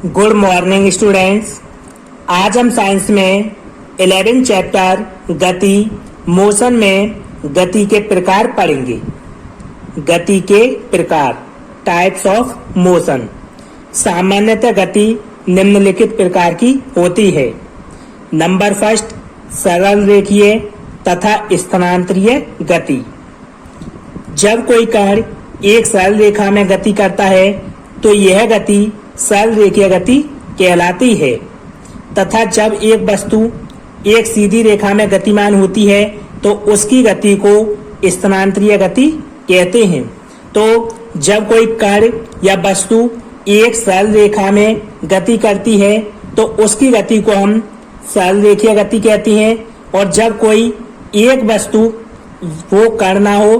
Good morning students. आज हम science में 11 चैप्टर गति मोशन में गति के प्रकार पढ़ेंगे। गति के प्रकार, टाइप्स ऑफ मोशन। सामान्यतः गति निम्नलिखित प्रकार की होती है। नंबर फर्स्ट, सरल रेखीय तथा स्थानांतरीय गति। जब कोई कण एक सरल रेखा में गति करता है तो यह गति सरल रेखीय गति कहलाती है, तथा जब एक वस्तु एक सीधी रेखा में गतिमान होती है तो उसकी गति को स्थानांतरीय गति कहते हैं। तो जब कोई कण या वस्तु एक सरल रेखा में गति करती है तो उसकी गति को हम सरल रेखीय गति कहते हैं, और जब कोई एक वस्तु वो कण ना हो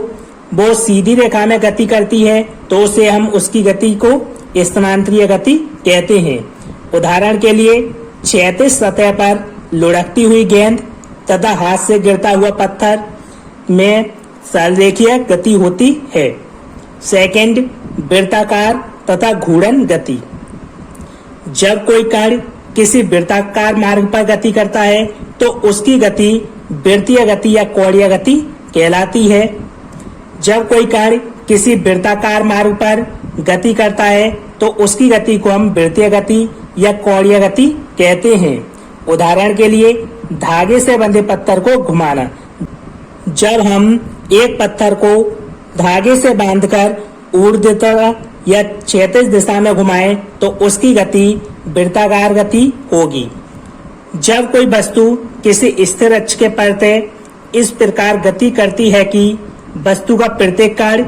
वो सीधी रेखा में गति करती है तो उसे हम उसकी गति को स्थानांतरीय गति कहते हैं। उदाहरण के लिए क्षैतिज सतह पर लुढ़कती हुई गेंद तथा हाथ से गिरता हुआ पत्थर में सरल रेखीय गति होती है। सेकंड, वृत्ताकार तथा घूर्णन गति। जब कोई कण किसी वृत्ताकार मार्ग पर गति करता है तो उसकी गति वृत्तीय गति या कोणीय गति कहलाती है। जब कोई कण किसी वृत्ताकार मार्ग पर गति करता है तो उसकी गति को हम वृत्तीय गति या कोणीय गति कहते हैं। उदाहरण के लिए धागे से बंधे पत्थर को घुमाना। जब हम एक पत्थर को धागे से बांधकर ऊर्ध्वाधर या क्षैतिज दिशा में घुमाएं तो उसकी गति वृत्ताकार गति होगी। जब कोई वस्तु किसी स्थिर अक्ष के प्रति इस प्रकार गति करती है कि वस्तु का प्रत्येक कण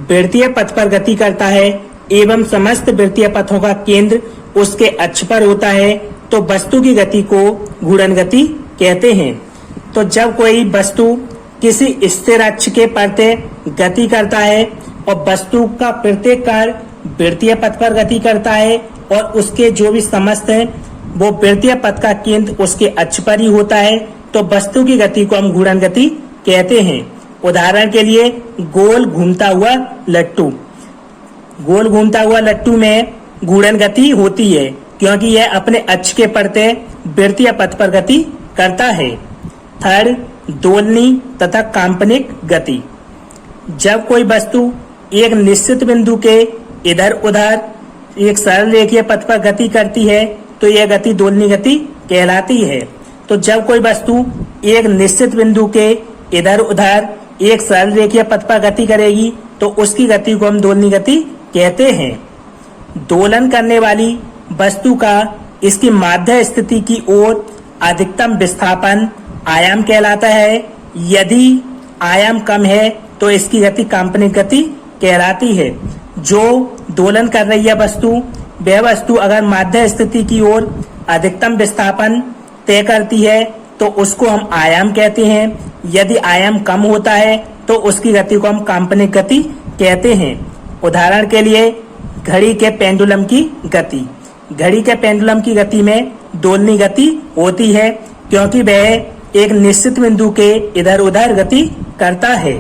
वृत्तीय पथ पर गति करता है एवं समस्त वृत्तीय पथों का केंद्र उसके अक्ष पर होता है तो वस्तु की गति को घूर्णन गति कहते हैं। तो जब कोई वस्तु किसी स्थिर अक्ष के प्रति गति करता है और वस्तु का प्रत्येक कण वृत्तीय पथ पर गति करता है और उसके जो भी समस्त है वो वृत्तीय पथ का केंद्र उसके अक्ष पर ही होता है तो वस्तु की गति को हम घूर्णन गति कहते हैं। उदाहरण के लिए गोल घूमता हुआ लट्टू। गोल घूमता हुआ लट्टू में घूर्णन गति होती है क्योंकि यह अपने अक्ष के प्रति वृत्तीय पथ पर गति करता है। थर्ड, दोलनी तथा काल्पनिक गति। जब कोई वस्तु एक निश्चित बिंदु के इधर उधर एक सरल रेखीय पथ पर गति करती है तो यह गति दोलनी गति कहलाती है। तो जब कोई वस्तु एक निश्चित बिंदु के इधर उधर एक सरल रेखीय पथ पर गति करेगी तो उसकी गति को हम दोलनी गति कहते हैं। दोलन करने वाली वस्तु का इसकी माध्य स्थिति की ओर अधिकतम विस्थापन आयाम कहलाता है। यदि आयाम कम है तो इसकी गति काल्पनिक गति कहलाती है। जो दोलन कर रही है वस्तु, वह वस्तु अगर माध्य स्थिति की ओर अधिकतम विस्थापन तय करती है तो उसको हम आयाम कहते हैं। यदि आयाम कम होता है तो उसकी गति को हम काल्पनिक गति कहते हैं। उदाहरण के लिए घड़ी के पेंडुलम की गति। घड़ी के पेंडुलम की गति में दोलनी गति होती है क्योंकि वह एक निश्चित बिंदु के इधर उधर गति करता है।